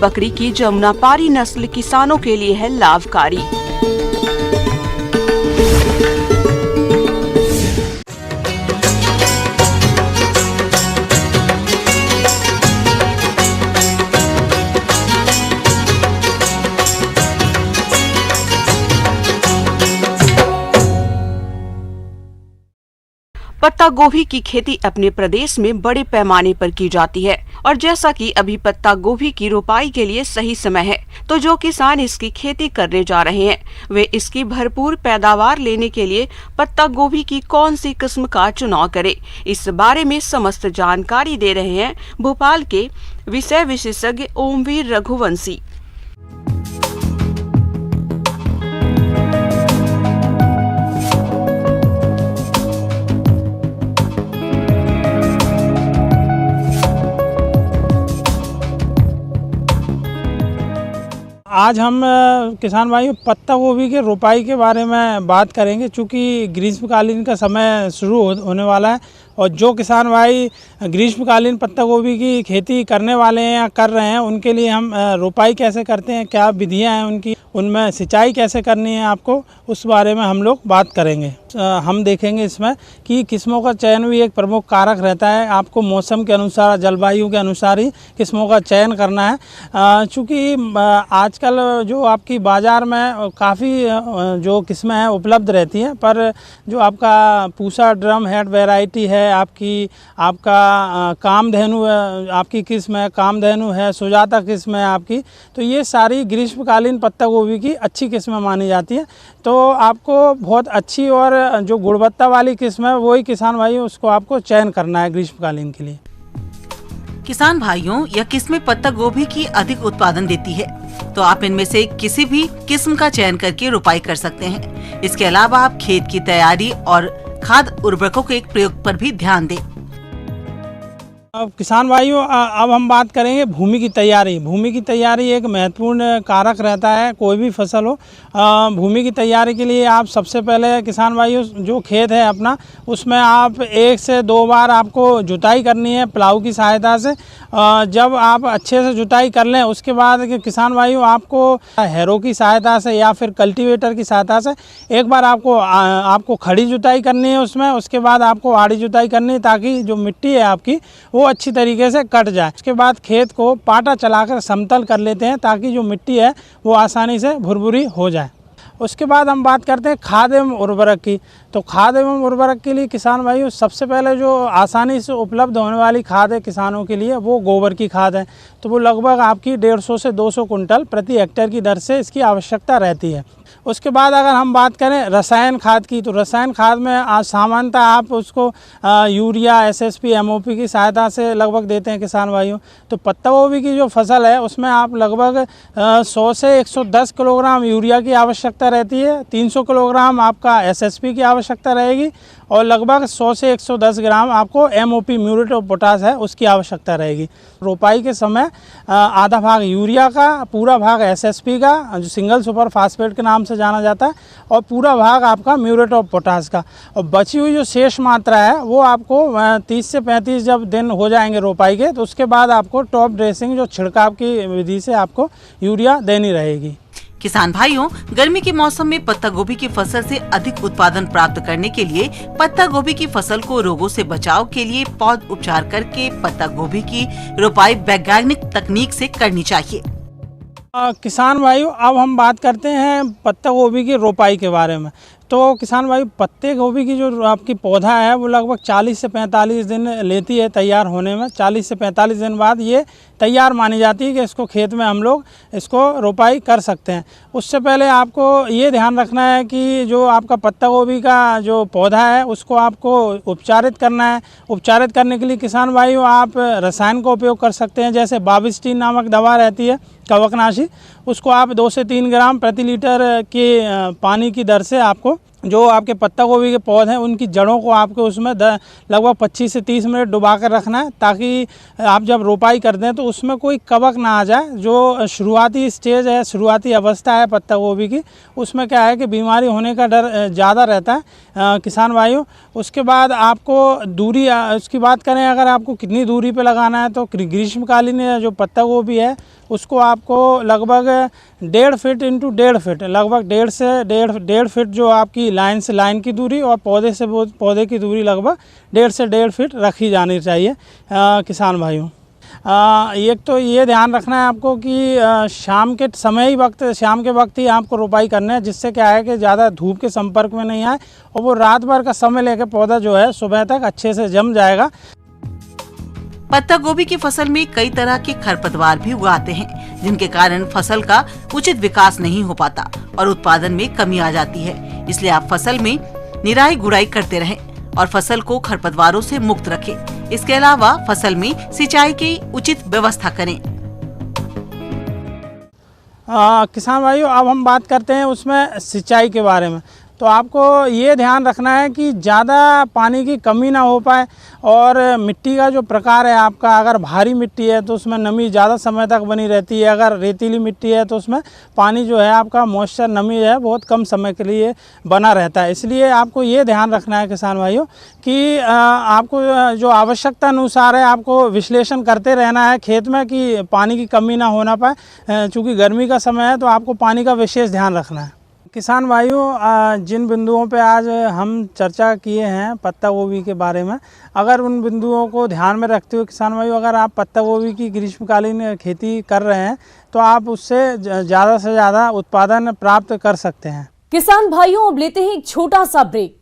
बकरी की जमुनापारी नस्ल किसानों के लिए है लाभकारी। पत्ता गोभी की खेती अपने प्रदेश में बड़े पैमाने पर की जाती है और जैसा कि अभी पत्ता गोभी की रोपाई के लिए सही समय है, तो जो किसान इसकी खेती करने जा रहे हैं वे इसकी भरपूर पैदावार लेने के लिए पत्ता गोभी की कौन सी किस्म का चुनाव करें, इस बारे में समस्त जानकारी दे रहे हैं भोपाल के विषय विशेषज्ञ ओमवीर रघुवंशी। आज हम किसान भाइयों पत्ता गोभी के रोपाई के बारे में बात करेंगे, चूँकि ग्रीष्मकालीन का समय शुरू होने वाला है और जो किसान भाई ग्रीष्मकालीन पत्ता गोभी की खेती करने वाले हैं या कर रहे हैं उनके लिए हम रोपाई कैसे करते हैं, क्या विधियां हैं उनकी, उनमें सिंचाई कैसे करनी है आपको, उस बारे में हम लोग बात करेंगे। हम देखेंगे इसमें कि किस्मों का चयन भी एक प्रमुख कारक रहता है। आपको मौसम के अनुसार, जलवायु के अनुसार ही किस्मों का चयन करना है। चूँकि आजकल जो आपकी बाज़ार में काफ़ी जो किस्में हैं उपलब्ध रहती हैं, पर जो आपका पूसा ड्रम हेड वैरायटी है, आपका कामधेनु आपकी किस्म है, कामधेनु है, सुजाता किस्म है आपकी, तो ये सारी ग्रीष्मकालीन पत्ता गोभी की अच्छी किस्में मानी जाती है। तो आपको बहुत अच्छी और जो गुणवत्ता वाली किस्म है वही किसान भाई उसको आपको चयन करना है ग्रीष्मकालीन के लिए। किसान भाइयों, यह किस्में पत्ता गोभी की अधिक उत्पादन देती है, तो आप इनमें से किसी भी किस्म का चयन करके रोपाई कर सकते हैं। इसके अलावा आप खेत की तैयारी और खाद उर्वरकों के प्रयोग पर भी ध्यान दें। अब किसान भाइयों, अब हम बात करेंगे भूमि की तैयारी। भूमि की तैयारी एक महत्वपूर्ण कारक रहता है, कोई भी फसल हो। भूमि की तैयारी के लिए आप सबसे पहले किसान भाइयों जो खेत है अपना, उसमें आप 1 से 2 बार आपको जुताई करनी है प्लाऊ की सहायता से। जब आप अच्छे से जुताई कर लें उसके बाद किसान भाइयों आपको हैरो की सहायता से या फिर कल्टीवेटर की सहायता से एक बार आपको खड़ी जुताई करनी है उसमें। उसके बाद आपको आड़ी जुताई करनी है ताकि जो मिट्टी है आपकी वो अच्छी तरीके से कट जाए। उसके बाद खेत को पाटा चलाकर समतल कर लेते हैं ताकि जो मिट्टी है वो आसानी से भुरभुरी हो जाए। उसके बाद हम बात करते हैं खाद एवं उर्वरक की। तो खाद एवं उर्वरक के लिए किसान भाइयों सबसे पहले जो आसानी से उपलब्ध होने वाली खाद है किसानों के लिए वो गोबर की खाद है। तो वो लगभग आपकी 150 से 200 कुंटल प्रति हेक्टेयर की दर से इसकी आवश्यकता रहती है। उसके बाद अगर हम बात करें रसायन खाद की, तो रसायन खाद में आज सामान्यतः आप उसको यूरिया, एसएसपी, एमओपी की सहायता से लगभग देते हैं किसान भाइयों। तो पत्ता गोभी की जो फसल है उसमें आप लगभग 100 से 110 किलोग्राम यूरिया की आवश्यकता रहती है, 300 किलोग्राम आपका एसएसपी की आवश्यकता रहेगी और लगभग 100 से 110 ग्राम आपको एमओपी म्यूरेट ऑफ पोटाश है उसकी आवश्यकता रहेगी। रोपाई के समय आधा भाग यूरिया का, पूरा भाग एसएसपी का जो सिंगल सुपर फास्फेट के नाम से जाना जाता है और पूरा भाग आपका म्यूरेट ऑफ पोटाश का। और बची हुई जो शेष मात्रा है वो आपको 30 से 35 जब दिन हो जाएंगे रोपाई के, तो उसके बाद आपको टॉप ड्रेसिंग जो छिड़काव की विधि से आपको यूरिया देनी रहेगी। किसान भाइयों, गर्मी के मौसम में पत्ता गोभी की फसल से अधिक उत्पादन प्राप्त करने के लिए पत्ता गोभी की फसल को रोगों से बचाव के लिए पौध उपचार करके पत्ता गोभी की रोपाई वैज्ञानिक तकनीक से करनी चाहिए। किसान भाइयों, अब हम बात करते हैं पत्ता गोभी की रोपाई के बारे में। तो किसान भाई, पत्ते गोभी की जो आपकी पौधा है वो लगभग 40 से 45 दिन लेती है तैयार होने में। 40 से 45 दिन बाद ये तैयार मानी जाती है कि इसको खेत में हम लोग इसको रोपाई कर सकते हैं। उससे पहले आपको ये ध्यान रखना है कि जो आपका पत्ता गोभी का जो पौधा है उसको आपको उपचारित करना है। उपचारित करने के लिए किसान भाइयों आप रसायन का उपयोग कर सकते हैं, जैसे बाविस्टीन नामक दवा रहती है कवकनाशी, उसको आप 2 से 3 ग्राम प्रति लीटर के पानी की दर से आपको जो आपके पत्ता गोभी के पौधे हैं उनकी जड़ों को आपको उसमें लगभग 25 से 30 मिनट डुबा कर रखना है, ताकि आप जब रोपाई कर दें तो उसमें कोई कवक ना आ जाए। जो शुरुआती स्टेज है, शुरुआती अवस्था है पत्ता गोभी की, उसमें क्या है कि बीमारी होने का डर ज़्यादा रहता है किसान भाइयों। उसके बाद आपको दूरी, उसकी बात करें अगर आपको कितनी दूरी पे लगाना है, तो ग्रीष्मकालीन जो पत्ता गोभी है उसको आपको लगभग 1.5 फीट इंटू 1.5 फीट, लगभग 1.5 से 1.5 फीट जो आपकी लाइन से लाइन की दूरी और पौधे से पौधे की दूरी लगभग 1.5 से 1.5 फीट रखी जानी चाहिए किसान भाइयों। एक तो ये ध्यान रखना है आपको कि शाम के वक्त ही आपको रोपाई करना है, जिससे क्या है कि ज़्यादा धूप के संपर्क में नहीं आए और वो रात भर का समय लेकर पौधा जो है सुबह तक अच्छे से जम जाएगा। पत्ता गोभी की फसल में कई तरह के खरपतवार भी उगाते हैं, जिनके कारण फसल का उचित विकास नहीं हो पाता और उत्पादन में कमी आ जाती है। इसलिए आप फसल में निराई गुड़ाई करते रहें और फसल को खरपतवारों से मुक्त रखें। इसके अलावा फसल में सिंचाई की उचित व्यवस्था करें। किसान भाइयों, अब हम बात करते हैं उसमें सिंचाई के बारे में। तो आपको ये ध्यान रखना है कि ज़्यादा पानी की कमी ना हो पाए और मिट्टी का जो प्रकार है आपका, अगर भारी मिट्टी है तो उसमें नमी ज़्यादा समय तक बनी रहती है, अगर रेतीली मिट्टी है तो उसमें पानी जो है आपका मॉइस्चर नमी है बहुत कम समय के लिए बना रहता है। इसलिए आपको ये ध्यान रखना है किसान भाइयों कि आपको जो आवश्यकता अनुसार है आपको विश्लेषण करते रहना है खेत में कि पानी की कमी ना होना पाए। चूँकि गर्मी का समय है तो आपको पानी का विशेष ध्यान रखना है। किसान भाइयों, जिन बिंदुओं पे आज हम चर्चा किए हैं पत्ता गोभी के बारे में, अगर उन बिंदुओं को ध्यान में रखते हुए किसान भाइयों अगर आप पत्ता गोभी की ग्रीष्मकालीन खेती कर रहे हैं तो आप उससे ज़्यादा से ज़्यादा उत्पादन प्राप्त कर सकते हैं। किसान भाइयों, अब लेते हैं एक छोटा सा ब्रेक।